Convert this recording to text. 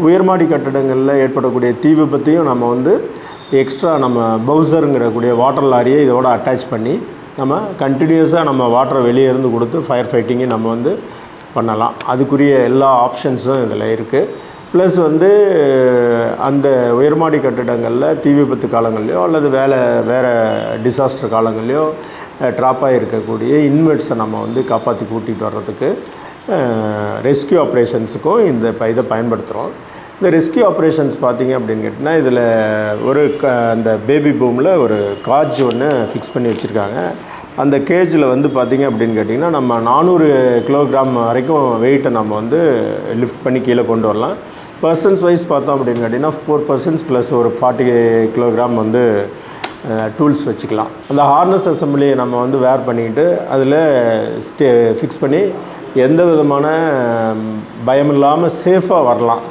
உயர்மாடி கட்டடங்களில் ஏற்படக்கூடிய தீ விபத்தையும் நம்ம வந்து எக்ஸ்ட்ரா நம்ம பவுசருங்கிற வாட்டர் லாரியை இதோட அட்டாச் பண்ணி நம்ம கண்டினியூஸாக நம்ம வாட்டரை வெளியே இருந்து கொடுத்து ஃபயர் ஃபைட்டிங்கை நம்ம வந்து பண்ணலாம். அதுக்குரிய எல்லா ஆப்ஷன்ஸும் இதில் இருக்குது. ப்ளஸ் வந்து அந்த உயர்மாடி கட்டிடங்களில் தீ விபத்து காலங்கள்லையோ அல்லது வேறு டிசாஸ்டர் காலங்கள்லையோ ட்ராப்பாக இருக்கக்கூடிய இன்வெர்ட்ஸை நம்ம வந்து காப்பாற்றி கூட்டிகிட்டு வர்றதுக்கு ரெஸ்கியூ ஆப்ரேஷன்ஸுக்கும் இதை பயன்படுத்துகிறோம். இந்த ரெஸ்கியூ ஆப்ரேஷன்ஸ் பார்த்திங்க அப்படின்னு கேட்டிங்கன்னா இதில் அந்த பேபி பூமில் ஒரு காஜ் ஒன்று ஃபிக்ஸ் பண்ணி வச்சுருக்காங்க. அந்த கேஜில் வந்து பார்த்திங்க அப்படின்னு கேட்டிங்கன்னா நம்ம 400 கிலோகிராம் வரைக்கும் வெயிட்டை நம்ம வந்து லிஃப்ட் பண்ணி கீழே கொண்டு வரலாம். பர்சன்ஸ் வைஸ் பார்த்தோம் அப்படின்னு கேட்டிங்கன்னா 4 பர்சன்ஸ் ப்ளஸ் ஒரு 40 கிலோகிராம் வந்து டூல்ஸ் வச்சுக்கலாம். அந்த ஹார்னஸ் அசம்பிளியை நம்ம வந்து வேர் பண்ணிக்கிட்டு அதில் ஃபிக்ஸ் பண்ணி எந்த விதமான பயம் இல்லாமல் சேஃபாக வரலாம்.